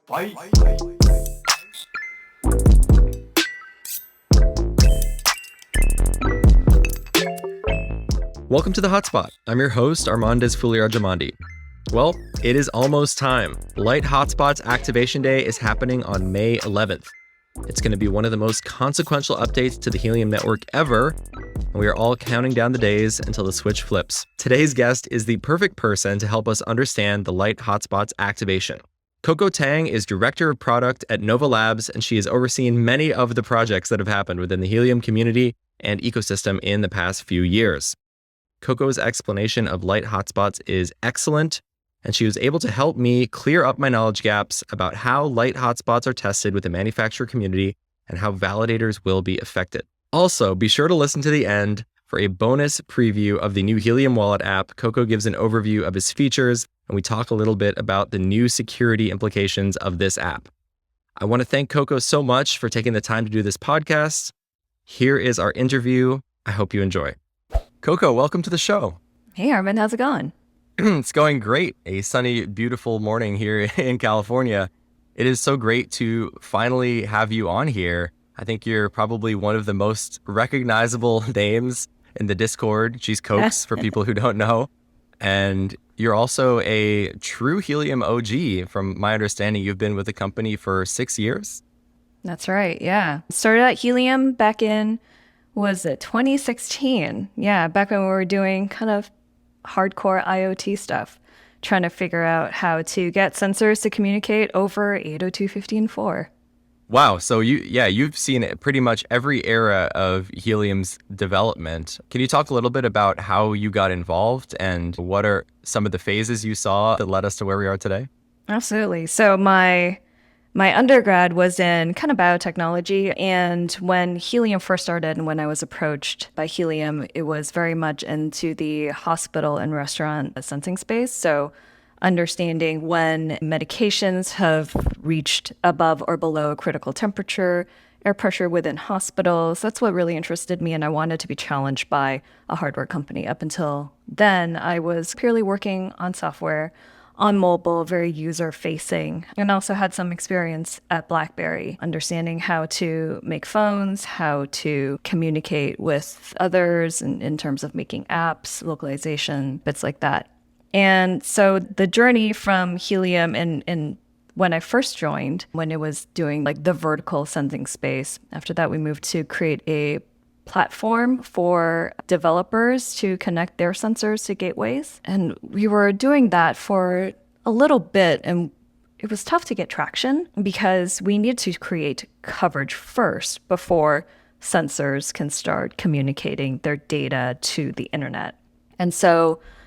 Fight. Welcome to the Hotspot. I'm your host, Arman Dezfuli-Arjomandi. Well, it is almost time. Light Hotspots Activation Day is happening on May 11th. It's going to be one of the most consequential updates to the Helium network ever, and we are all counting down the days until the switch flips. Today's guest is the perfect person to help us understand the Light Hotspots activation. Coco Tang is Director of Product at Nova Labs, and she has overseen many of the projects that have happened within the Helium community and ecosystem in the past few years. Coco's explanation of Light Hotspots is excellent, and she was able to help me clear up my knowledge gaps about how Light Hotspots are tested with the manufacturer community and how validators will be affected. Also, be sure to listen to the end for a bonus preview of the new Helium Wallet app. Coco gives an overview of its features, and we talk a little bit about the new security implications of this app. I want to thank Coco so much for taking the time to do this podcast. Here is our interview. I hope you enjoy. Coco, welcome to the show. Hey, Arman, how's it going? It's going great. A sunny, beautiful morning here in California. It is so great to finally have you on here. I think you're probably one of the most recognizable names in the Discord. She's Cokes for people who don't know. And you're also a true Helium OG. From my understanding, you've been with the company for 6 years. That's right, yeah. Started at Helium back in, was it 2016? Yeah, back when we were doing kind of hardcore IoT stuff, trying to figure out how to get sensors to communicate over 802.15.4. Wow. So you've seen pretty much every era of Helium's development. Can you talk a little bit about how you got involved and what are some of the phases you saw that led us to where we are today? Absolutely. So my undergrad was in kind of biotechnology, and when Helium first started and when I was approached by Helium, it was very much into the hospital and restaurant sensing space. So understanding when medications have reached above or below a critical temperature, air pressure within hospitals. That's what really interested me, and I wanted to be challenged by a hardware company. Up until then, I was purely working on software, on mobile, very user-facing, and also had some experience at BlackBerry, understanding how to make phones, how to communicate with others in terms of making apps, localization, bits like that. And so the journey from Helium and when I first joined, when it was doing like the vertical sensing space, after that we moved to create a platform for developers to connect their sensors to gateways. And we were doing that for a little bit, and it was tough to get traction because we need to create coverage first before sensors can start communicating their data to the internet. And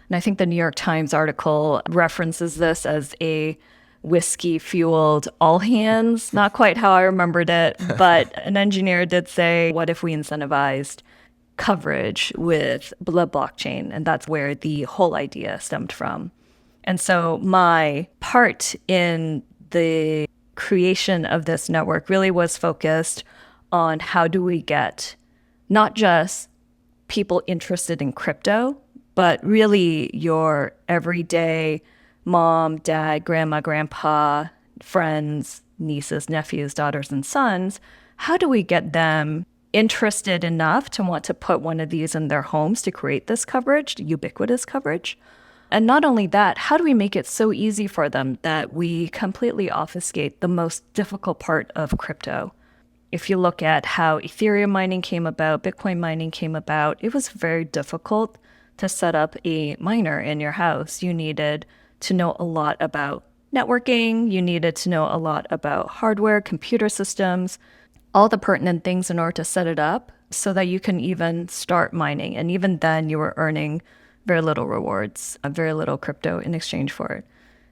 I think the New York Times article references this as a whiskey-fueled all-hands. Not quite how I remembered it, but an engineer did say, what if we incentivized coverage with the blockchain? And that's where the whole idea stemmed from. And so my part in the creation of this network really was focused on how do we get not just people interested in crypto, but really your everyday mom, dad, grandma, grandpa, friends, nieces, nephews, daughters, and sons. How do we get them interested enough to want to put one of these in their homes to create this coverage, ubiquitous coverage? And not only that, how do we make it so easy for them that we completely obfuscate the most difficult part of crypto? If you look at how Ethereum mining came about, Bitcoin mining came about, it was very difficult to set up a miner in your house. You needed to know a lot about networking. You needed to know a lot about hardware, computer systems, all the pertinent things in order to set it up so that you can even start mining. And even then, you were earning very little rewards, very little crypto in exchange for it.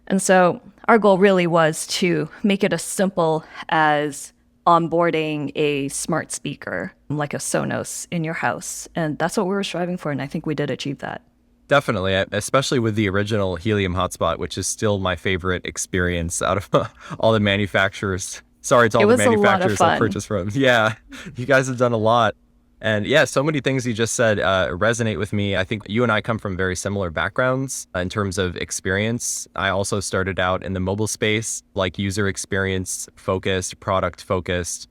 And so our goal really was to make it as simple as onboarding a smart speaker, like a Sonos in your house. And that's what we were striving for. And I think we did achieve that. Definitely, especially with the original Helium Hotspot, which is still my favorite experience out of all the manufacturers. Sorry to all the manufacturers I purchased from. Yeah, you guys have done a lot. And yeah, so many things you just said resonate with me. I think you and I come from very similar backgrounds in terms of experience. I also started out in the mobile space, like user experience focused, product focused,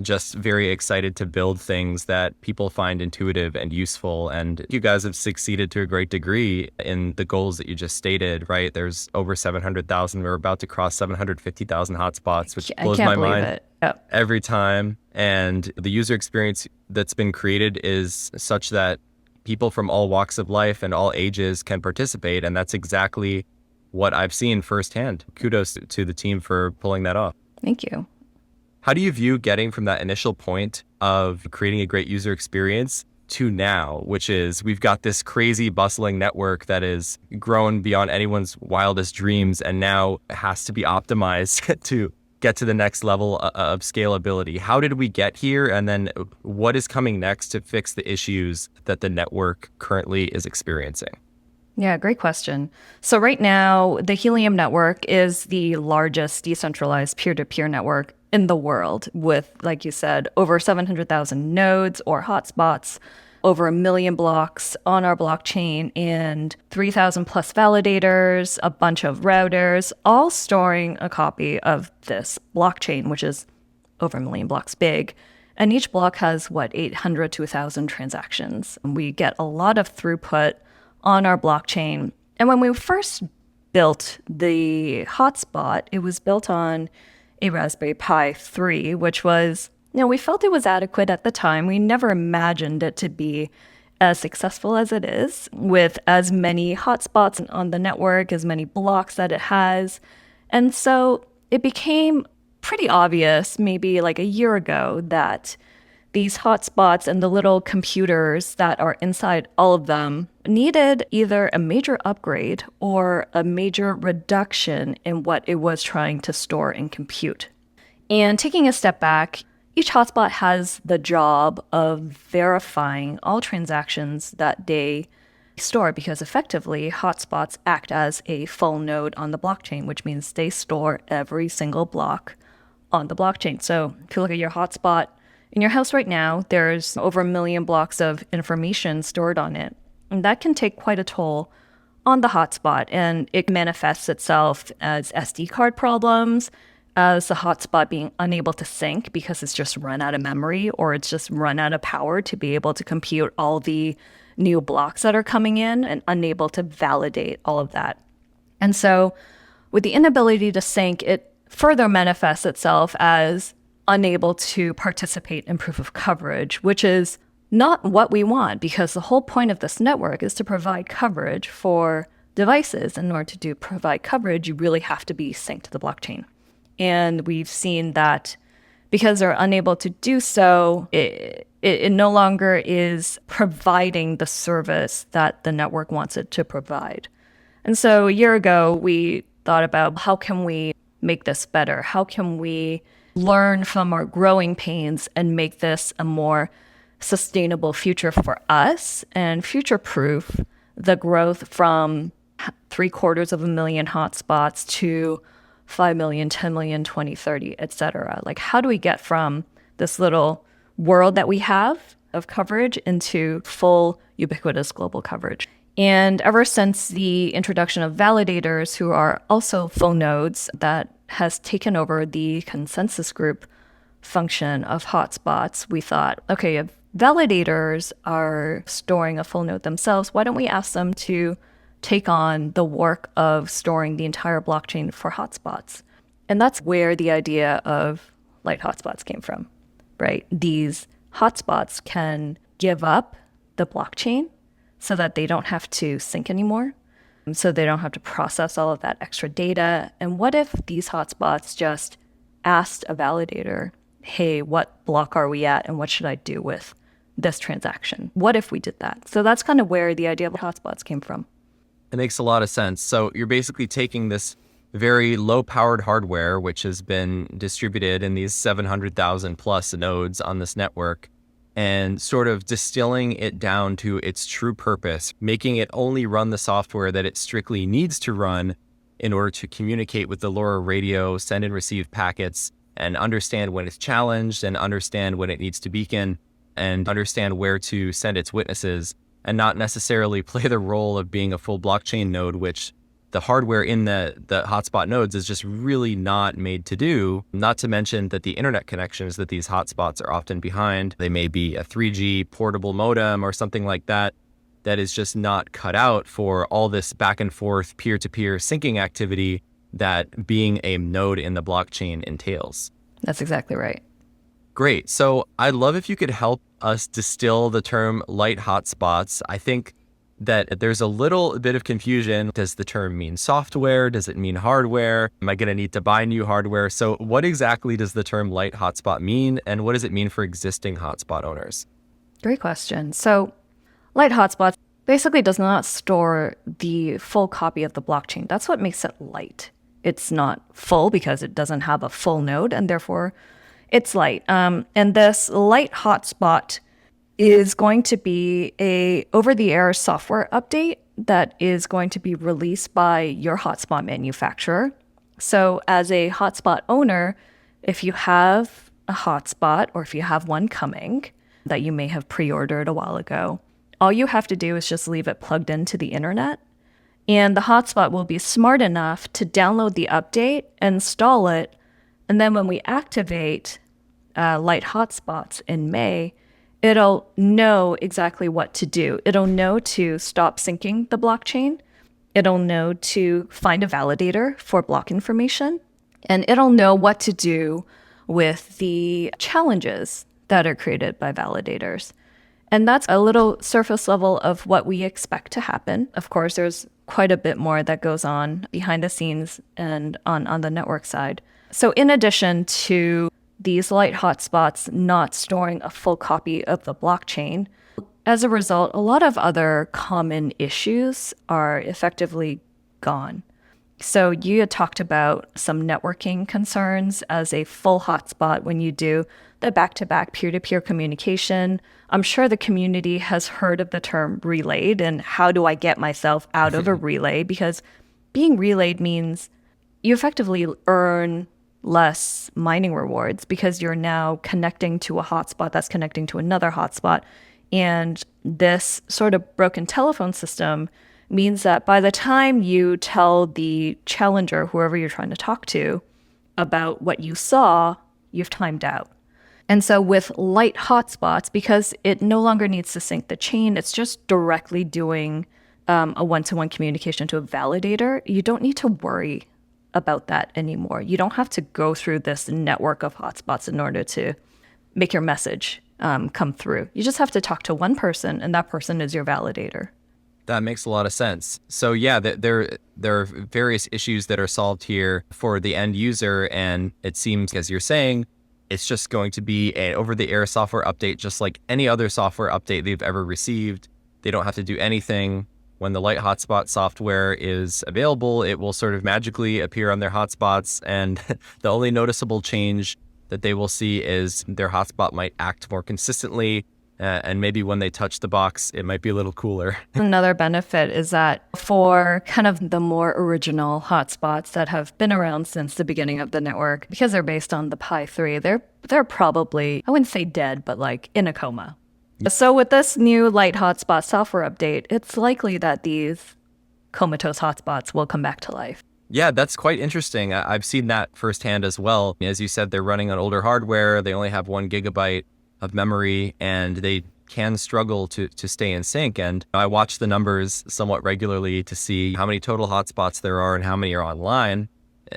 just very excited to build things that people find intuitive and useful. And you guys have succeeded to a great degree in the goals that you just stated, right? There's over 700,000. We're about to cross 750,000 hotspots, which I blows can't my believe mind it. Yep. every time. And the user experience that's been created is such that people from all walks of life and all ages can participate. And that's exactly what I've seen firsthand. Kudos to the team for pulling that off. Thank you. How do you view getting from that initial point of creating a great user experience to now, which is we've got this crazy bustling network that is grown beyond anyone's wildest dreams and now has to be optimized to get to the next level of scalability? How did we get here? And then what is coming next to fix the issues that the network currently is experiencing? Yeah, great question. So right now, the Helium network is the largest decentralized peer-to-peer network in the world with, like you said, over 700,000 nodes or hotspots, over 1 million blocks on our blockchain, and 3,000 plus validators, a bunch of routers, all storing a copy of this blockchain, which is over 1 million blocks big. And each block has, 800 to 1,000 transactions. And we get a lot of throughput on our blockchain. And when we first built the hotspot, it was built on a Raspberry Pi 3, which was, we felt it was adequate at the time. We never imagined it to be as successful as it is, with as many hotspots on the network, as many blocks that it has. And so it became pretty obvious, maybe like a year ago, that these hotspots and the little computers that are inside all of them needed either a major upgrade or a major reduction in what it was trying to store and compute. And taking a step back, each hotspot has the job of verifying all transactions that they store, because effectively hotspots act as a full node on the blockchain, which means they store every single block on the blockchain. So if you look at your hotspot in your house right now, there's over 1 million blocks of information stored on it. And that can take quite a toll on the hotspot. And it manifests itself as SD card problems, as the hotspot being unable to sync because it's just run out of memory or it's just run out of power to be able to compute all the new blocks that are coming in and unable to validate all of that. And so with the inability to sync, it further manifests itself as unable to participate in proof of coverage, which is not what we want, because the whole point of this network is to provide coverage for devices. In order to provide coverage, you really have to be synced to the blockchain. And we've seen that because they're unable to do so, it no longer is providing the service that the network wants it to provide. And so a year ago, we thought about how can we make this better? How can we learn from our growing pains and make this a more sustainable future for us and future-proof the growth from 750,000 hotspots to 5 million, 10 million, 2030, et cetera. Like, how do we get from this little world that we have of coverage into full ubiquitous global coverage? And ever since the introduction of validators, who are also full nodes, that has taken over the consensus group function of hotspots, we thought, okay, if validators are storing a full node themselves, why don't we ask them to take on the work of storing the entire blockchain for hotspots? And that's where the idea of light hotspots came from, right? These hotspots can give up the blockchain so that they don't have to sync anymore, so they don't have to process all of that extra data. And what if these hotspots just asked a validator, hey, what block are we at and what should I do with this transaction? What if we did that? So that's kind of where the idea of hotspots came from. It makes a lot of sense. So you're basically taking this very low-powered hardware, which has been distributed in these 700,000 plus nodes on this network, and sort of distilling it down to its true purpose, making it only run the software that it strictly needs to run in order to communicate with the LoRa radio, send and receive packets, and understand when it's challenged and understand when it needs to beacon. and understand where to send its witnesses and not necessarily play the role of being a full blockchain node, which the hardware in the hotspot nodes is just really not made to do. Not to mention that the internet connections that these hotspots are often behind, they may be a 3G portable modem or something like that, that is just not cut out for all this back and forth peer-to-peer syncing activity that being a node in the blockchain entails. That's exactly right. Great. So I'd love if you could help us distill the term light hotspots. I think that there's a little bit of confusion. Does the term mean software? Does it mean hardware? Am I going to need to buy new hardware? So what exactly does the term light hotspot mean? And what does it mean for existing hotspot owners? Great question. So light hotspots basically does not store the full copy of the blockchain. That's what makes it light. It's not full because it doesn't have a full node, and therefore it's light. And this light hotspot is going to be a over-the-air software update that is going to be released by your hotspot manufacturer. So as a hotspot owner, if you have a hotspot or if you have one coming that you may have pre-ordered a while ago, all you have to do is just leave it plugged into the internet, and the hotspot will be smart enough to download the update, install it, and then when we activate light hotspots in May, it'll know exactly what to do. It'll know to stop syncing the blockchain. It'll know to find a validator for block information. And it'll know what to do with the challenges that are created by validators. And that's a little surface level of what we expect to happen. Of course, there's quite a bit more that goes on behind the scenes and on the network side. So in addition to these light hotspots not storing a full copy of the blockchain, as a result, a lot of other common issues are effectively gone. So you had talked about some networking concerns as a full hotspot when you do the back-to-back peer-to-peer communication. I'm sure the community has heard of the term relayed and how do I get myself out of a relay, because being relayed means you effectively earn less mining rewards because you're now connecting to a hotspot that's connecting to another hotspot. And this sort of broken telephone system means that by the time you tell the challenger, whoever you're trying to talk to, about what you saw, you've timed out. And so with light hotspots, because it no longer needs to sync the chain, it's just directly doing a one-to-one communication to a validator, you don't need to worry about that anymore. You don't have to go through this network of hotspots in order to make your message come through. You just have to talk to one person, and that person is your validator. That makes a lot of sense. So yeah, there are various issues that are solved here for the end user, and it seems, as you're saying, it's just going to be an over-the-air software update, just like any other software update they've ever received. They don't have to do anything. When the light hotspot software is available, it will sort of magically appear on their hotspots, and the only noticeable change that they will see is their hotspot might act more consistently, and maybe when they touch the box, it might be a little cooler. Another benefit is that for kind of the more original hotspots that have been around since the beginning of the network, because they're based on the Pi 3, they're probably, I wouldn't say dead, but like in a coma. So with this new light hotspot software update, it's likely that these comatose hotspots will come back to life. Yeah, that's quite interesting. I've seen that firsthand as well. As you said, they're running on older hardware. They only have 1 gigabyte of memory, and they can struggle to stay in sync. And I watch the numbers somewhat regularly to see how many total hotspots there are and how many are online.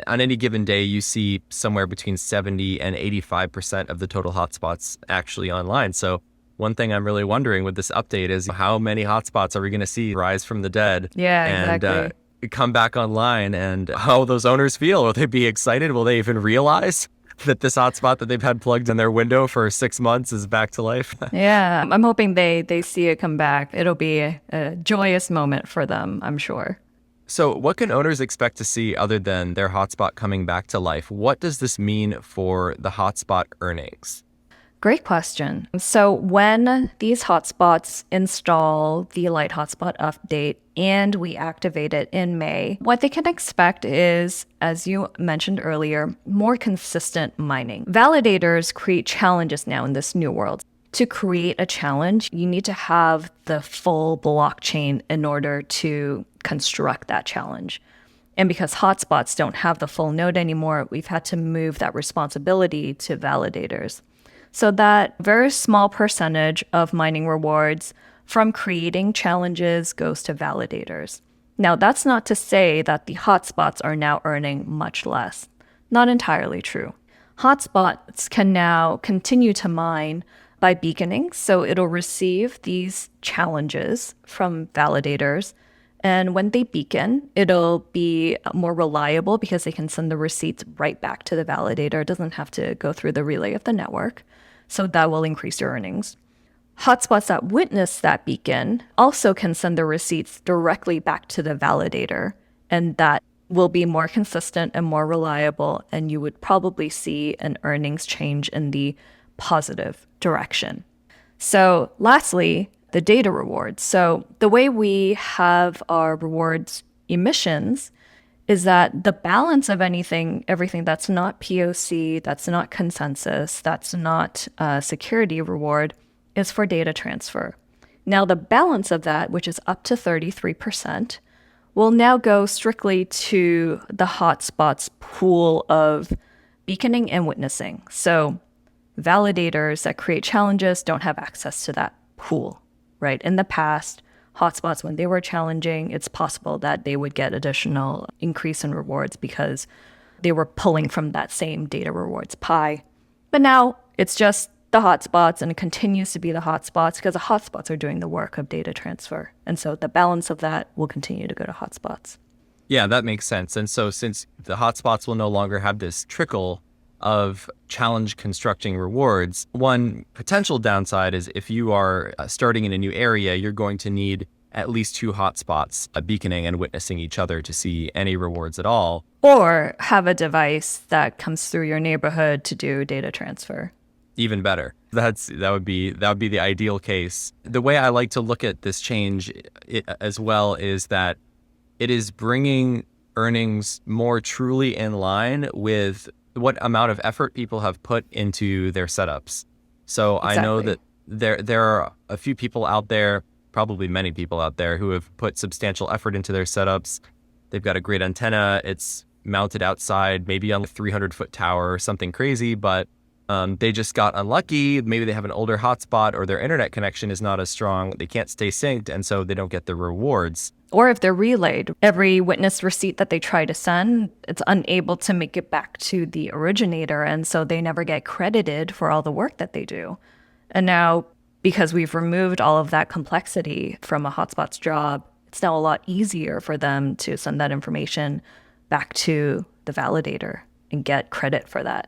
On any given day, you see somewhere between 70 and 85% of the total hotspots actually online. So one thing I'm really wondering with this update is how many hotspots are we going to see rise from the dead? Yeah, and, exactly. come back online, and how those owners feel. Will they be excited? Will they even realize that this hotspot that they've had plugged in their window for 6 months is back to life? Yeah, I'm hoping they see it come back. It'll be a joyous moment for them, I'm sure. So what can owners expect to see other than their hotspot coming back to life? What does this mean for the hotspot earnings? Great question. So when these hotspots install the light hotspot update and we activate it in May, what they can expect is, as you mentioned earlier, more consistent mining. Validators create challenges now in this new world. to create a challenge, you need to have the full blockchain in order to construct that challenge. And because hotspots don't have the full node anymore, we've had to move that responsibility to validators. So that very small percentage of mining rewards from creating challenges goes to validators. Now, that's not to say that the hotspots are now earning much less. Not entirely true. Hotspots can now continue to mine by beaconing, so it'll receive these challenges from validators. And when they beacon, it'll be more reliable because they can send the receipts right back to the validator. It doesn't have to go through the relay of the network. So that will increase your earnings. Hotspots that witness that beacon also can send the receipts directly back to the validator, and that will be more consistent and more reliable, and you would probably see an earnings change in the positive direction. So lastly, the data rewards. So the way we have our rewards emissions is that the balance of everything that's not POC, that's not consensus, that's not security reward, is for data transfer. Now, the balance of that, which is up to 33%, will now go strictly to the hotspots pool of beaconing and witnessing. So validators that create challenges don't have access to that pool, right? In the past, hotspots, when they were challenging, it's possible that they would get additional increase in rewards because they were pulling from that same data rewards pie. But now it's just the hotspots, and it continues to be the hotspots because the hotspots are doing the work of data transfer. And so the balance of that will continue to go to hotspots. Yeah, that makes sense. And so since the hotspots will no longer have this trickle of challenge constructing rewards, one potential downside is if you are starting in a new area, you're going to need at least two hotspots beaconing and witnessing each other to see any rewards at all. Or have a device that comes through your neighborhood to do data transfer. Even better. That would be the ideal case. The way I like to look at this change as well is that it is bringing earnings more truly in line with what amount of effort people have put into their setups. So exactly. I know that there are a few people out there, probably many people out there, who have put substantial effort into their setups. They've got a great antenna. It's mounted outside, maybe on a 300-foot tower or something crazy, but they just got unlucky. Maybe they have an older hotspot or their internet connection is not as strong. They can't stay synced, and so they don't get the rewards. Or if they're relayed, every witness receipt that they try to send, it's unable to make it back to the originator, and so they never get credited for all the work that they do. And now, because we've removed all of that complexity from a hotspot's job, it's now a lot easier for them to send that information back to the validator and get credit for that.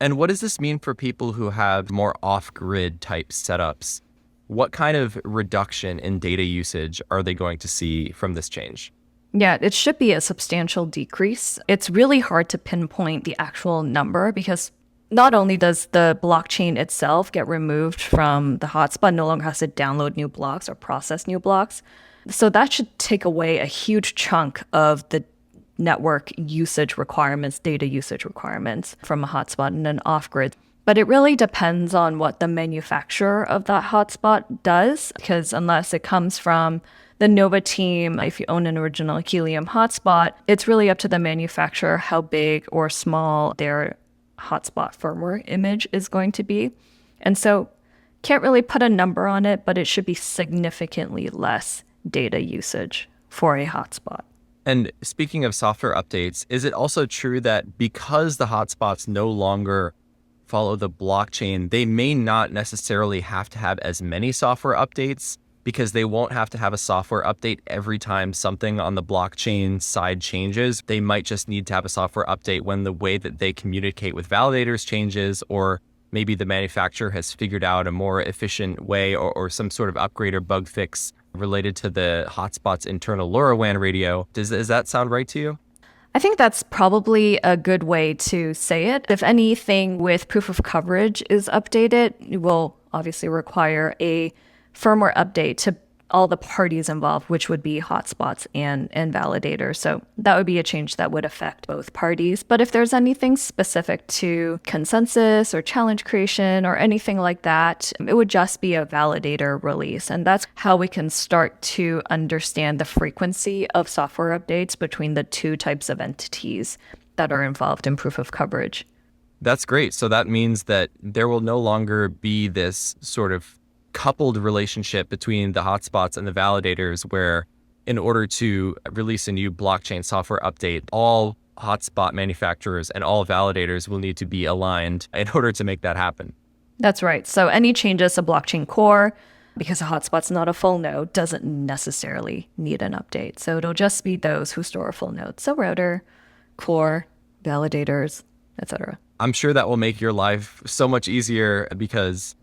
And what does this mean for people who have more off-grid type setups? What kind of reduction in data usage are they going to see from this change? Yeah, it should be a substantial decrease. It's really hard to pinpoint the actual number because not only does the blockchain itself get removed from the hotspot, no longer has to download new blocks or process new blocks. So that should take away a huge chunk of the network usage requirements, data usage requirements from a hotspot and an off-grid. But it really depends on what the manufacturer of that hotspot does, because unless it comes from the Nova team, if you own an original Helium hotspot, it's really up to the manufacturer how big or small their hotspot firmware image is going to be. And so can't really put a number on it, but it should be significantly less data usage for a hotspot. And speaking of software updates, is it also true that because the hotspots no longer follow the blockchain, they may not necessarily have to have as many software updates because they won't have to have a software update every time something on the blockchain side changes? They might just need to have a software update when the way that they communicate with validators changes, or maybe the manufacturer has figured out a more efficient way or some sort of upgrade or bug fix related to the hotspot's internal LoRaWAN radio. Does that sound right to you? I think that's probably a good way to say it. If anything with proof of coverage is updated, it will obviously require a firmware update to all the parties involved, which would be hotspots and validators. So that would be a change that would affect both parties. But if there's anything specific to consensus or challenge creation or anything like that, it would just be a validator release. And that's how we can start to understand the frequency of software updates between the two types of entities that are involved in proof of coverage. That's great. So that means that there will no longer be this sort of coupled relationship between the hotspots and the validators, where in order to release a new blockchain software update, all hotspot manufacturers and all validators will need to be aligned in order to make that happen. That's right. So any changes to blockchain core, because a hotspot's not a full node, doesn't necessarily need an update. So it'll just be those who store a full node. So router, core, validators, etc. I'm sure that will make your life so much easier, because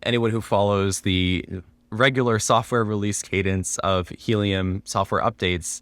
anyone who follows the regular software release cadence of Helium software updates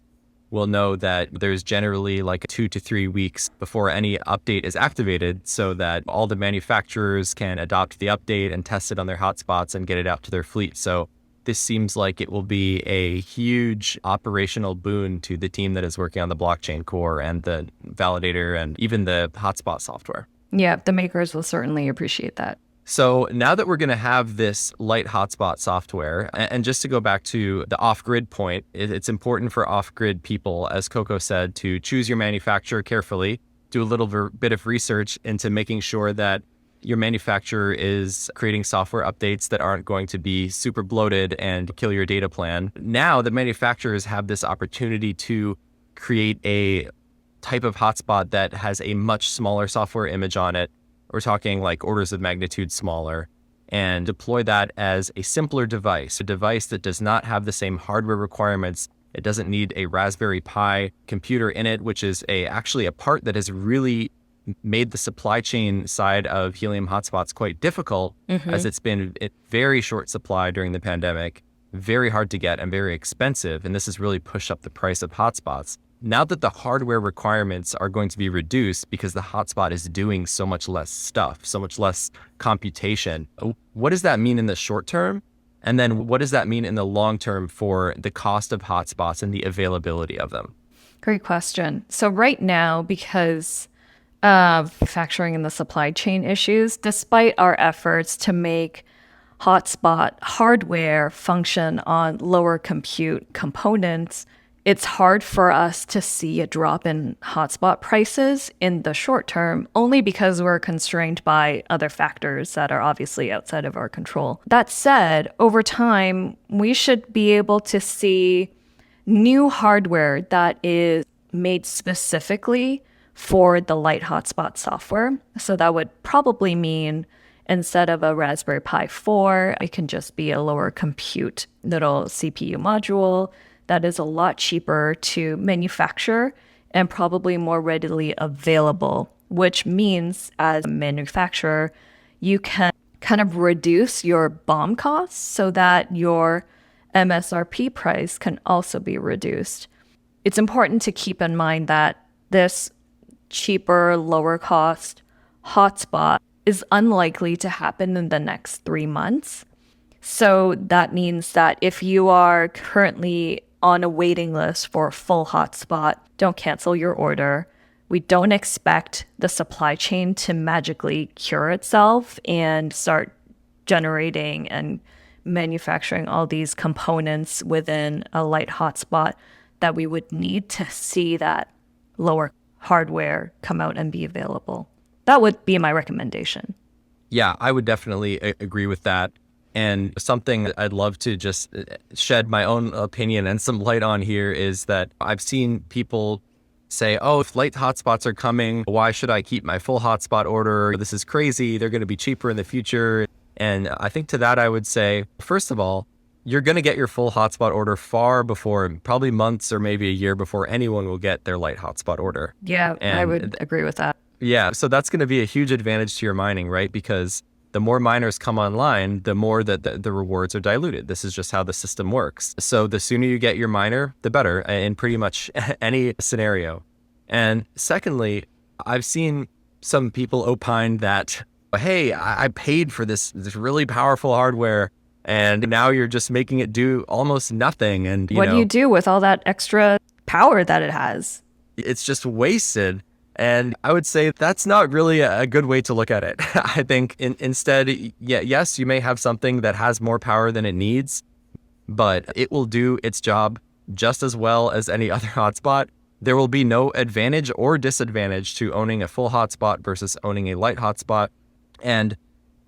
will know that there's generally like 2 to 3 weeks before any update is activated, so that all the manufacturers can adopt the update and test it on their hotspots and get it out to their fleet. So this seems like it will be a huge operational boon to the team that is working on the blockchain core and the validator and even the hotspot software. Yeah, the makers will certainly appreciate that. So now that we're going to have this light hotspot software, and just to go back to the off-grid point, it's important for off-grid people, as Coco said, to choose your manufacturer carefully, do a little bit of research into making sure that your manufacturer is creating software updates that aren't going to be super bloated and kill your data plan. Now the manufacturers have this opportunity to create a type of hotspot that has a much smaller software image on it. We're talking like orders of magnitude smaller, and deploy that as a simpler device, a device that does not have the same hardware requirements. It doesn't need a Raspberry Pi computer in it, which is actually a part that has really made the supply chain side of Helium hotspots quite difficult, as it's been in very short supply during the pandemic, very hard to get and very expensive. And this has really pushed up the price of hotspots. Now that the hardware requirements are going to be reduced because the hotspot is doing so much less stuff, so much less computation, what does that mean in the short term? And then what does that mean in the long term for the cost of hotspots and the availability of them? Great question. So right now, because of manufacturing and the supply chain issues, despite our efforts to make hotspot hardware function on lower compute components, it's hard for us to see a drop in hotspot prices in the short term, only because we're constrained by other factors that are obviously outside of our control. That said, over time, we should be able to see new hardware that is made specifically for the light hotspot software. So that would probably mean instead of a Raspberry Pi 4, it can just be a lower compute little CPU module that is a lot cheaper to manufacture and probably more readily available, which means as a manufacturer, you can kind of reduce your BOM costs so that your MSRP price can also be reduced. It's important to keep in mind that this cheaper, lower cost hotspot is unlikely to happen in the next 3 months. So that means that if you are currently on a waiting list for a full hotspot, don't cancel your order. We don't expect the supply chain to magically cure itself and start generating and manufacturing all these components within a light hotspot that we would need to see that lower hardware come out and be available. That would be my recommendation. Yeah, I would definitely agree with that. And something I'd love to just shed my own opinion and some light on here is that I've seen people say, oh, if light hotspots are coming, why should I keep my full hotspot order? This is crazy. They're going to be cheaper in the future. And I think to that, I would say, first of all, you're going to get your full hotspot order far before, probably months or maybe a year before anyone will get their light hotspot order. Yeah, and I would agree with that. Yeah, so that's going to be a huge advantage to your mining, right? Because the more miners come online, the more that the rewards are diluted. This is just how the system works. So the sooner you get your miner, the better in pretty much any scenario. And secondly, I've seen some people opine that, hey, I paid for this really powerful hardware And now you're just making it do almost nothing. And, What do you do with all that extra power that it has? it's just wasted. And I would say that's not really a good way to look at it. I think instead, yes, you may have something that has more power than it needs, but it will do its job just as well as any other hotspot. There will be no advantage or disadvantage to owning a full hotspot versus owning a light hotspot. And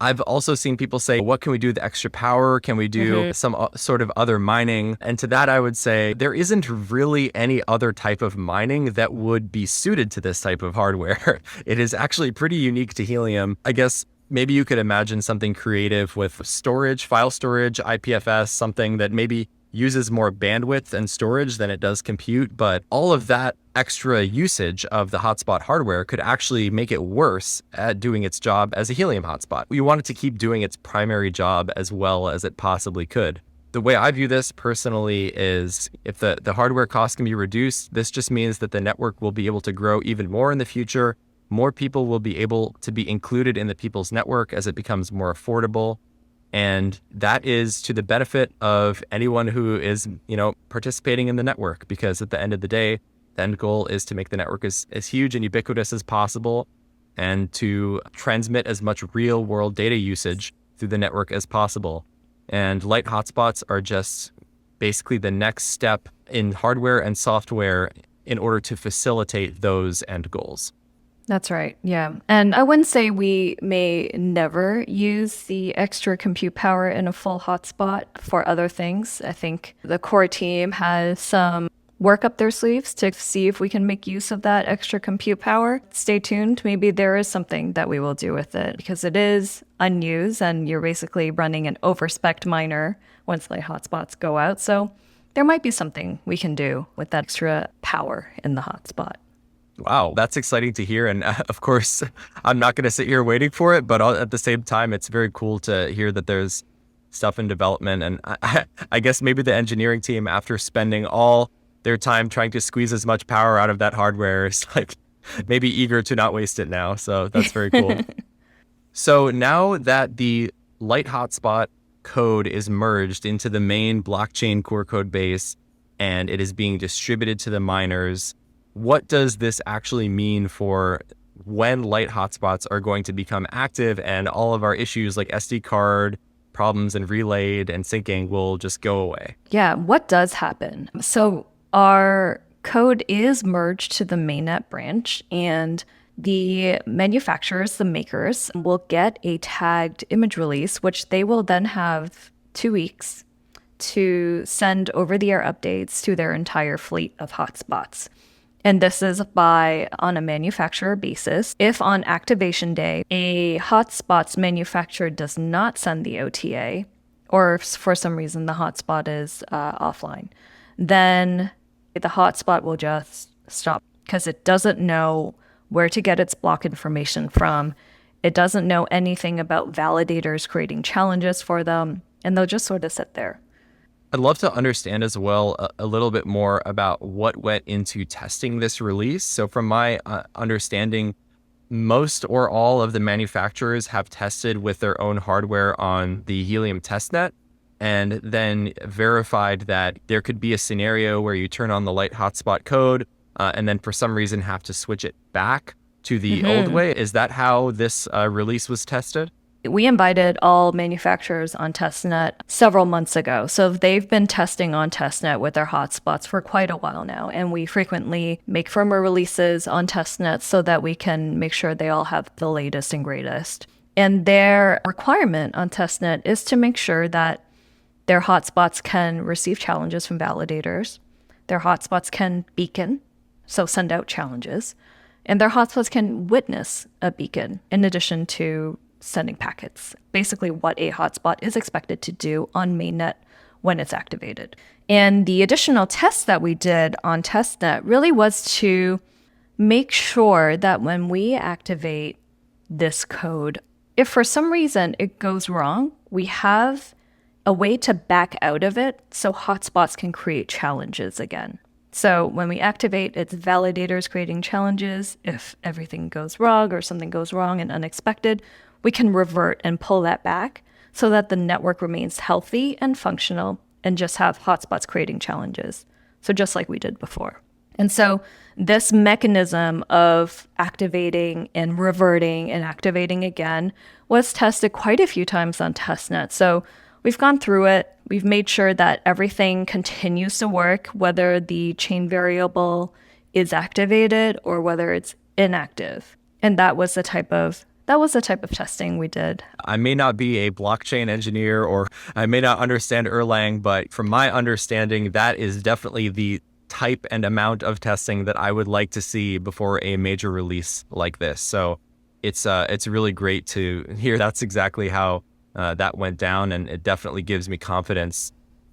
I've also seen people say, what can we do with the extra power? Can we do some sort of other mining? And to that, I would say there isn't really any other type of mining that would be suited to this type of hardware. It is actually pretty unique to Helium. I guess maybe you could imagine something creative with storage, file storage, IPFS, something that maybe uses more bandwidth and storage than it does compute, but all of that extra usage of the hotspot hardware could actually make it worse at doing its job as a Helium hotspot. You want it to keep doing its primary job as well as it possibly could. The way I view this personally is if the hardware cost can be reduced, this just means that the network will be able to grow even more in the future. More people will be able to be included in the people's network as it becomes more affordable. And that is to the benefit of anyone who is, participating in the network, because at the end of the day, the end goal is to make the network as huge and ubiquitous as possible and to transmit as much real world data usage through the network as possible. And light hotspots are just basically the next step in hardware and software in order to facilitate those end goals. That's right. Yeah. And I wouldn't say we may never use the extra compute power in a full hotspot for other things. I think the core team has some work up their sleeves to see if we can make use of that extra compute power. Stay tuned. Maybe there is something that we will do with it because it is unused and you're basically running an overspec miner once light hotspots go out. So there might be something we can do with that extra power in the hotspot. Wow, that's exciting to hear. And of course, I'm not going to sit here waiting for it, but at the same time, it's very cool to hear that there's stuff in development. And I guess maybe the engineering team, after spending all their time trying to squeeze as much power out of that hardware, is like maybe eager to not waste it now. So that's very cool. So now that the light hotspot code is merged into the main blockchain core code base and it is being distributed to the miners, what does this actually mean for when light hotspots are going to become active and all of our issues like SD card problems and relayed and syncing will just go away? Yeah, what does happen? So our code is merged to the mainnet branch and the manufacturers, the makers, will get a tagged image release, which they will then have 2 weeks to send over-the-air updates to their entire fleet of hotspots. And this is on a manufacturer basis. If on activation day, a hotspot's manufacturer does not send the OTA, or if for some reason the hotspot is offline, then the hotspot will just stop because it doesn't know where to get its block information from. It doesn't know anything about validators creating challenges for them, and they'll just sort of sit there. I'd love to understand as well a little bit more about what went into testing this release. So from my understanding, most or all of the manufacturers have tested with their own hardware on the Helium testnet and then verified that there could be a scenario where you turn on the light hotspot code and then for some reason have to switch it back to the old way. Is that how this release was tested? We invited all manufacturers on testnet several months ago. So they've been testing on testnet with their hotspots for quite a while now. And we frequently make firmware releases on testnet so that we can make sure they all have the latest and greatest. And their requirement on testnet is to make sure that their hotspots can receive challenges from validators. Their hotspots can beacon, so send out challenges. And their hotspots can witness a beacon in addition to sending packets, basically what a hotspot is expected to do on mainnet when it's activated. And the additional tests that we did on testnet really was to make sure that when we activate this code, if for some reason it goes wrong, we have a way to back out of it so hotspots can create challenges again. So when we activate, it's validators creating challenges. If everything goes wrong or something goes wrong and unexpected, we can revert and pull that back so that the network remains healthy and functional and just have hotspots creating challenges. So just like we did before. And so this mechanism of activating and reverting and activating again was tested quite a few times on testnet. So we've gone through it. We've made sure that everything continues to work, whether the chain variable is activated or whether it's inactive. And that was the type of testing we did. I may not be a blockchain engineer or I may not understand Erlang, but from my understanding, that is definitely the type and amount of testing that I would like to see before a major release like this. So it's really great to hear that's exactly how that went down, and it definitely gives me confidence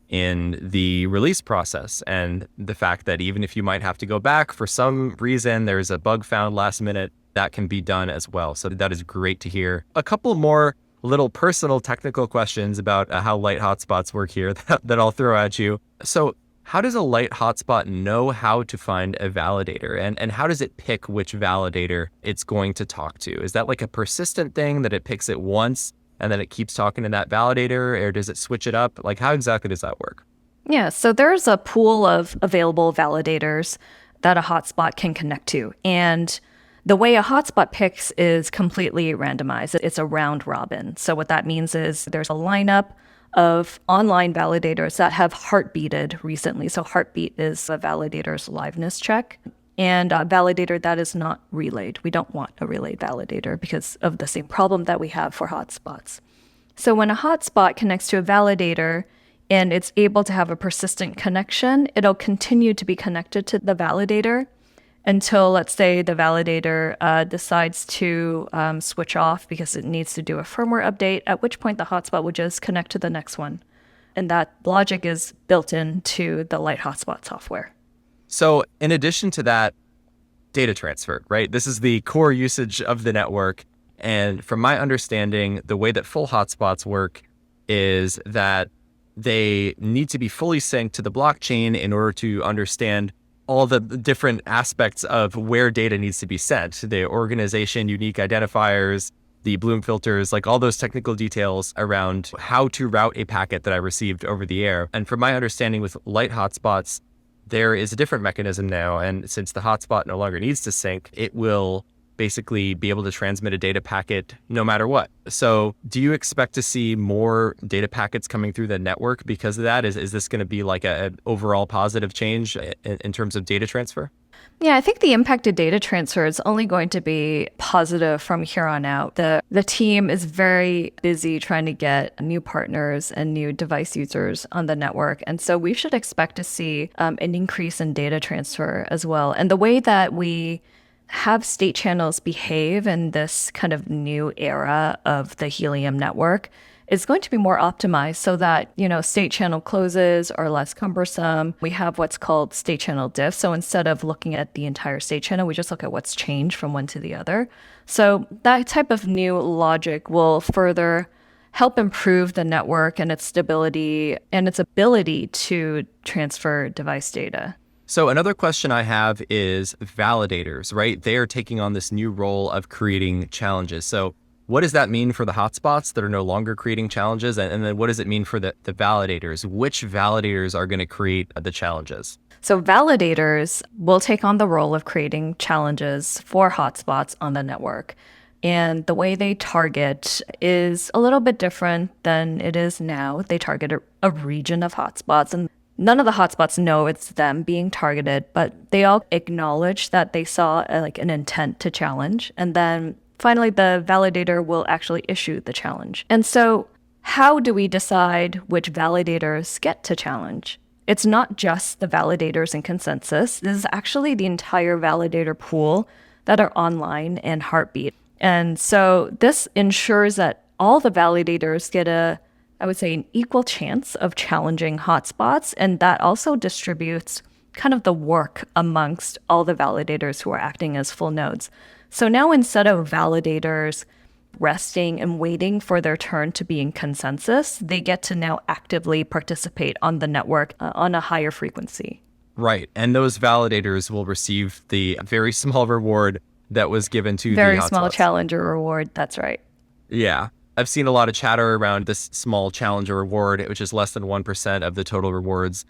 in the release process and the fact that even if you might have to go back for some reason, there's a bug found last minute, that can be done as well. So that is great to hear. A couple more little personal technical questions about how light hotspots work here that I'll throw at you. So how does a light hotspot know how to find a validator, and how does it pick which validator it's going to talk to? Is that like a persistent thing that it picks it once and then it keeps talking to that validator, or does it switch it up? Like, how exactly does that work? Yeah, so there's a pool of available validators that a hotspot can connect to. And the way a hotspot picks is completely randomized. It's a round robin. So what that means is there's a lineup of online validators that have heartbeated recently. So heartbeat is a validator's liveness check. And a validator that is not relayed. We don't want a relayed validator because of the same problem that we have for hotspots. So when a hotspot connects to a validator and it's able to have a persistent connection, it'll continue to be connected to the validator until, let's say, the validator decides to switch off because it needs to do a firmware update, at which point the hotspot would just connect to the next one. And that logic is built into the Light Hotspot software. So in addition to that, data transfer, right? This is the core usage of the network. And from my understanding, the way that full hotspots work is that they need to be fully synced to the blockchain in order to understand all the different aspects of where data needs to be sent, the organization, unique identifiers, the Bloom filters, like all those technical details around how to route a packet that I received over the air. And from my understanding with light hotspots, there is a different mechanism now. And since the hotspot no longer needs to sync, it will basically be able to transmit a data packet no matter what. So do you expect to see more data packets coming through the network because of that? Is this going to be like an overall positive change in terms of data transfer? Yeah, I think the impact of data transfer is only going to be positive from here on out. The team is very busy trying to get new partners and new device users on the network. And so we should expect to see an increase in data transfer as well. And the way that we have state channels behave in this kind of new era of the Helium network is going to be more optimized so that, state channel closes are less cumbersome. We have what's called state channel diff. So instead of looking at the entire state channel, we just look at what's changed from one to the other. So that type of new logic will further help improve the network and its stability and its ability to transfer device data. So another question I have is validators, right? They are taking on this new role of creating challenges. So what does that mean for the hotspots that are no longer creating challenges? And then what does it mean for the validators? Which validators are going to create the challenges? So validators will take on the role of creating challenges for hotspots on the network. And the way they target is a little bit different than it is now. They target a region of hotspots, and none of the hotspots know it's them being targeted, but they all acknowledge that they saw an intent to challenge. And then finally, the validator will actually issue the challenge. And so how do we decide which validators get to challenge? It's not just the validators in consensus. This is actually the entire validator pool that are online and Heartbeat. And so this ensures that all the validators get an equal chance of challenging hotspots. And that also distributes kind of the work amongst all the validators who are acting as full nodes. So now instead of validators resting and waiting for their turn to be in consensus, they get to now actively participate on the network on a higher frequency. Right. And those validators will receive the very small reward that was given to very the hotspots. Small challenger reward. That's right. Yeah. I've seen a lot of chatter around this small challenger reward, which is less than 1% of the total rewards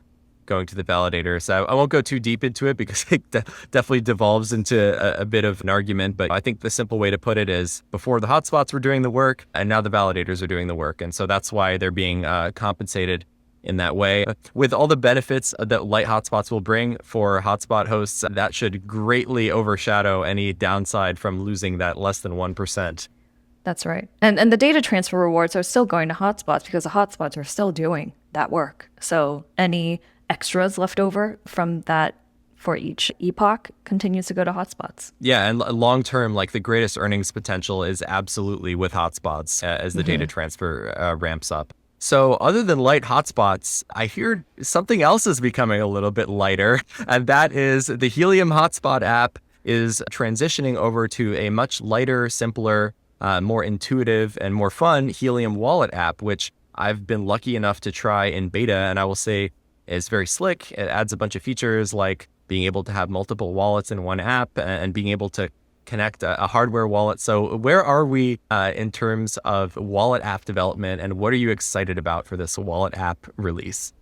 going to the validator. So I won't go too deep into it because it definitely devolves into a bit of an argument. But I think the simple way to put it is before the hotspots were doing the work and now the validators are doing the work. And so that's why they're being compensated in that way. With all the benefits that light hotspots will bring for hotspot hosts, that should greatly overshadow any downside from losing that less than 1%. That's right. And the data transfer rewards are still going to hotspots because the hotspots are still doing that work. So any extras left over from that for each epoch continues to go to hotspots. Yeah, and long term, like the greatest earnings potential is absolutely with hotspots as the data transfer ramps up. So other than light hotspots, I hear something else is becoming a little bit lighter, and that is the Helium Hotspot app is transitioning over to a much lighter, simpler, more intuitive and more fun Helium Wallet app, which I've been lucky enough to try in beta, and I will say is very slick. It adds a bunch of features like being able to have multiple wallets in one app and being able to connect a hardware wallet. So where are we in terms of wallet app development, and what are you excited about for this wallet app release?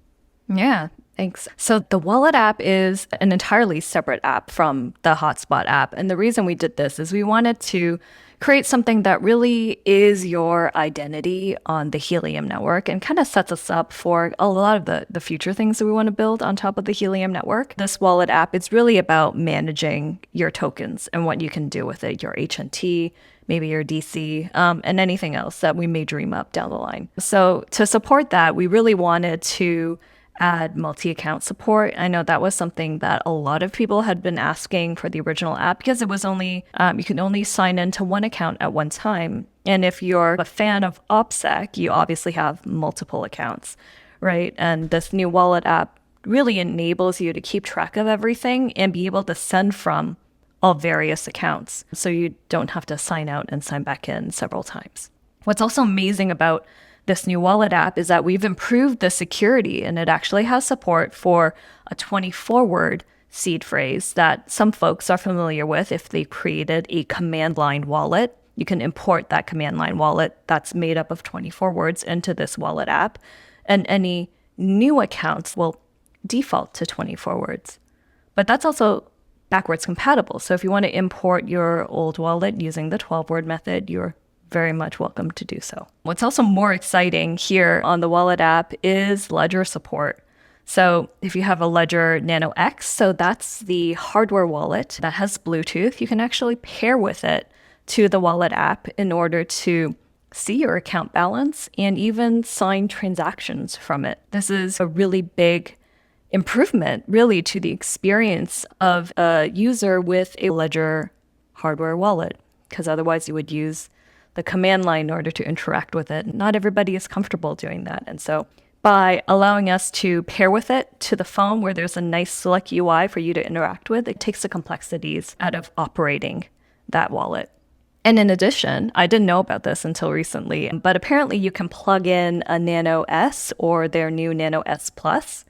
Yeah, thanks. So the wallet app is an entirely separate app from the Hotspot app. And the reason we did this is we wanted to create something that really is your identity on the Helium network and kind of sets us up for a lot of the future things that we want to build on top of the Helium network. This wallet app, it's really about managing your tokens and what you can do with it, your HNT, maybe your DC, and anything else that we may dream up down the line. So to support that, we really wanted to add multi-account support. I know that was something that a lot of people had been asking for the original app because it was only, you can only sign into one account at one time. And if you're a fan of OPSEC, you obviously have multiple accounts, right? And this new wallet app really enables you to keep track of everything and be able to send from all various accounts. So you don't have to sign out and sign back in several times. What's also amazing about this new wallet app is that we've improved the security, and it actually has support for a 24-word seed phrase that some folks are familiar with if they created a command line wallet. You can import that command line wallet that's made up of 24 words into this wallet app, and any new accounts will default to 24 words. But that's also backwards compatible. So if you want to import your old wallet using the 12-word method, you're very much welcome to do so. What's also more exciting here on the wallet app is Ledger support. So if you have a Ledger Nano X, so that's the hardware wallet that has Bluetooth, you can actually pair with it to the wallet app in order to see your account balance and even sign transactions from it. This is a really big improvement, really, to the experience of a user with a Ledger hardware wallet, because otherwise you would use the command line in order to interact with it. Not everybody is comfortable doing that. And so by allowing us to pair with it to the phone where there's a nice slick UI for you to interact with, it takes the complexities out of operating that wallet. And in addition, I didn't know about this until recently, but apparently you can plug in a Nano S or their new Nano S Plus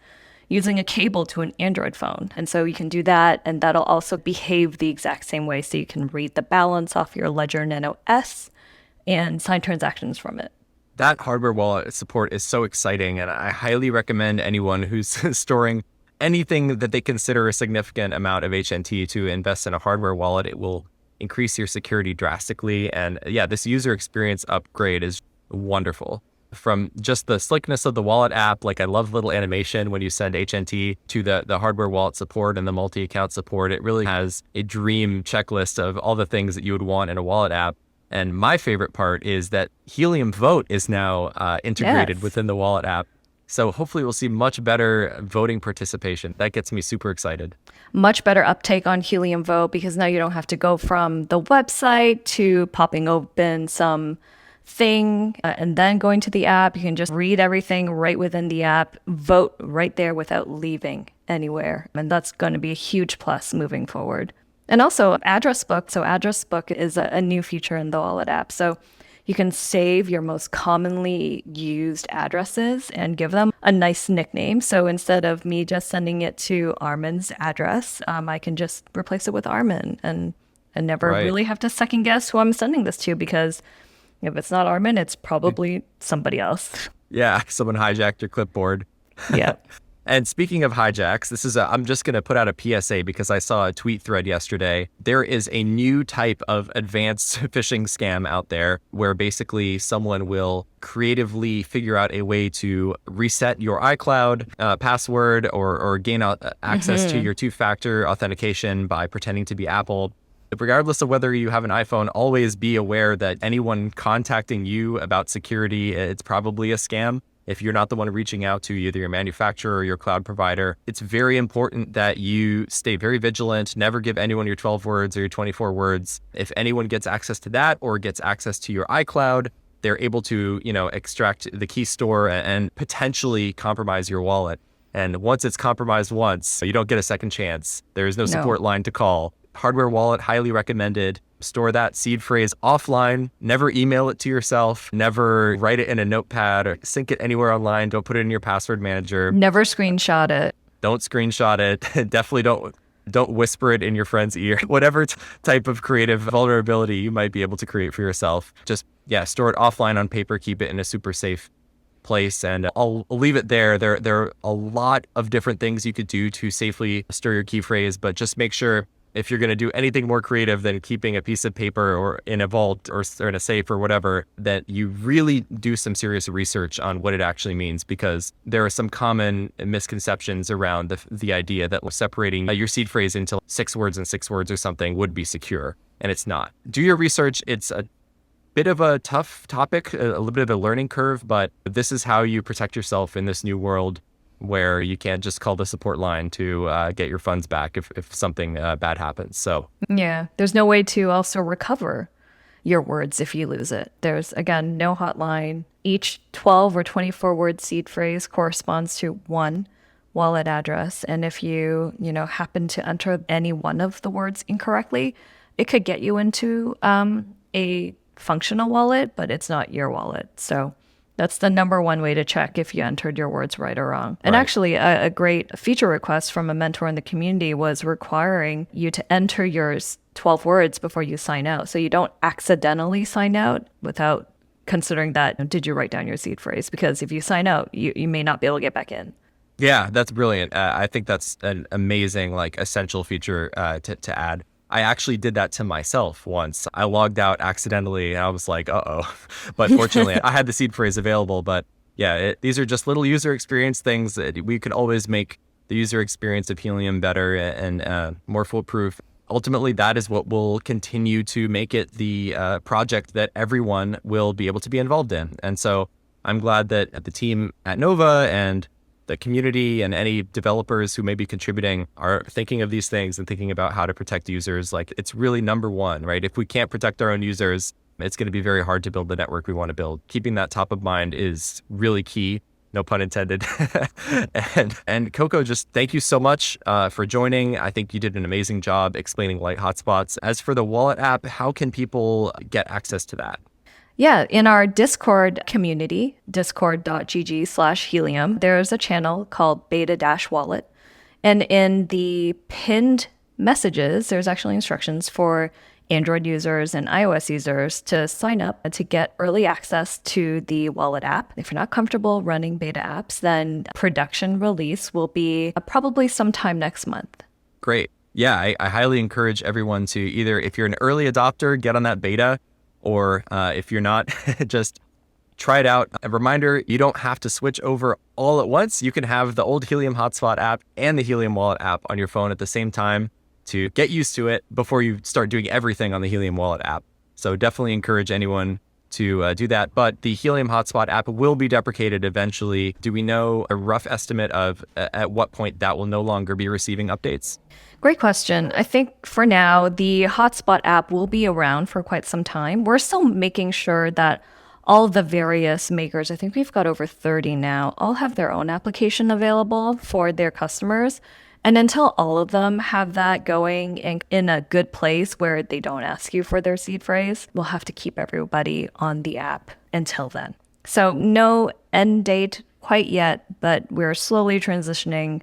using a cable to an Android phone. And so you can do that, and that'll also behave the exact same way. So you can read the balance off your Ledger Nano S and sign transactions from it. That hardware wallet support is so exciting, and I highly recommend anyone who's storing anything that they consider a significant amount of HNT to invest in a hardware wallet. It will increase your security drastically. And yeah, this user experience upgrade is wonderful. From just the slickness of the wallet app, like I love little animation when you send HNT, to the hardware wallet support and the multi-account support. It really has a dream checklist of all the things that you would want in a wallet app. And my favorite part is that Helium Vote is now integrated within the wallet app. So hopefully we'll see much better voting participation. That gets me super excited. Much better uptake on Helium Vote because now you don't have to go from the website to popping open some thing and then going to the app. You can just read everything right within the app, vote right there without leaving anywhere. And that's going to be a huge plus moving forward. And also address book. So address book is a new feature in the wallet app. So you can save your most commonly used addresses and give them a nice nickname. So instead of me just sending it to Arman's address, I can just replace it with Arman and never really have to second guess who I'm sending this to, because If it's not Arman, it's probably somebody else. Yeah, someone hijacked your clipboard. Yeah. And speaking of hijacks, I'm just going to put out a PSA because I saw a tweet thread yesterday. There is a new type of advanced phishing scam out there where basically someone will creatively figure out a way to reset your iCloud password or gain access to your two-factor authentication by pretending to be Apple. Regardless of whether you have an iPhone, always be aware that anyone contacting you about security, it's probably a scam. If you're not the one reaching out to either your manufacturer or your cloud provider, it's very important that you stay very vigilant. Never give anyone your 12 words or your 24 words. If anyone gets access to that or gets access to your iCloud, they're able to, extract the key store and potentially compromise your wallet. And once it's compromised once, you don't get a second chance. There's no support line to call. Hardware wallet, highly recommended. Store that seed phrase offline. Never email it to yourself. Never write it in a notepad or sync it anywhere online. Don't put it in your password manager. Never screenshot it. Don't screenshot it. Definitely don't whisper it in your friend's ear. Whatever type of creative vulnerability you might be able to create for yourself, just store it offline on paper. Keep it in a super safe place, and I'll leave it there. There are a lot of different things you could do to safely store your key phrase, but just make sure, if you're going to do anything more creative than keeping a piece of paper or in a vault or in a safe or whatever, that you really do some serious research on what it actually means, because there are some common misconceptions around the idea that separating your seed phrase into 6 words and 6 words or something would be secure, and it's not. Do your research. It's a bit of a tough topic, a little bit of a learning curve, but this is how you protect yourself in this new world, where you can't just call the support line to get your funds back if something bad happens. So yeah, there's no way to also recover your words if you lose it. There's, again, no hotline. Each 12 or 24 word seed phrase corresponds to one wallet address. And if you happen to enter any one of the words incorrectly, it could get you into a functional wallet, but it's not your wallet. So that's the number one way to check if you entered your words right or wrong. And actually, a great feature request from a mentor in the community was requiring you to enter your 12 words before you sign out. So you don't accidentally sign out without considering that, did you write down your seed phrase? Because if you sign out, you may not be able to get back in. Yeah, that's brilliant. I think that's an amazing, essential feature to add. I actually did that to myself once. I logged out accidentally and I was like, uh-oh. But fortunately, I had the seed phrase available. But yeah, these are just little user experience things that we could always make the user experience of Helium better and more foolproof. Ultimately, that is what will continue to make it the project that everyone will be able to be involved in. And so I'm glad that the team at Nova and the community and any developers who may be contributing are thinking of these things and thinking about how to protect users. It's really number one, right? If we can't protect our own users, it's going to be very hard to build the network we want to build. Keeping that top of mind is really key. No pun intended. and Coco, just thank you so much for joining. I think you did an amazing job explaining Light Hotspots. As for the wallet app, how can people get access to that? Yeah, in our Discord community, discord.gg/helium, there's a channel called Beta-Wallet. And in the pinned messages, there's actually instructions for Android users and iOS users to sign up and to get early access to the wallet app. If you're not comfortable running beta apps, then production release will be probably sometime next month. Great. Yeah, I highly encourage everyone to either, if you're an early adopter, get on that beta, or if you're not, just try it out. A reminder, you don't have to switch over all at once. You can have the old Helium Hotspot app and the Helium Wallet app on your phone at the same time to get used to it before you start doing everything on the Helium Wallet app. So definitely encourage anyone to do that. But the Helium Hotspot app will be deprecated eventually. Do we know a rough estimate of at what point that will no longer be receiving updates? Great question. I think for now, the Hotspot app will be around for quite some time. We're still making sure that all the various makers, I think we've got over 30 now, all have their own application available for their customers. And until all of them have that going in a good place where they don't ask you for their seed phrase, we'll have to keep everybody on the app until then. So no end date quite yet, but we're slowly transitioning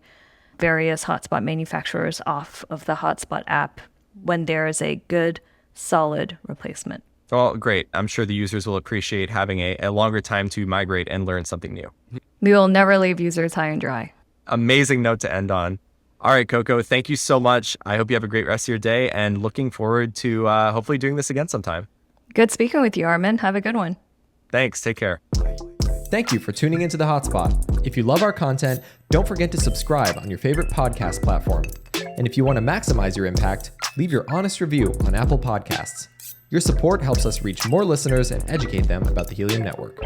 various hotspot manufacturers off of the Hotspot app when there is a good, solid replacement. Well, great. I'm sure the users will appreciate having a longer time to migrate and learn something new. We will never leave users high and dry. Amazing note to end on. All right, Coco, thank you so much. I hope you have a great rest of your day and looking forward to hopefully doing this again sometime. Good speaking with you, Arman. Have a good one. Thanks. Take care. Thank you for tuning into the Hotspot. If you love our content, don't forget to subscribe on your favorite podcast platform. And if you want to maximize your impact, leave your honest review on Apple Podcasts. Your support helps us reach more listeners and educate them about the Helium Network.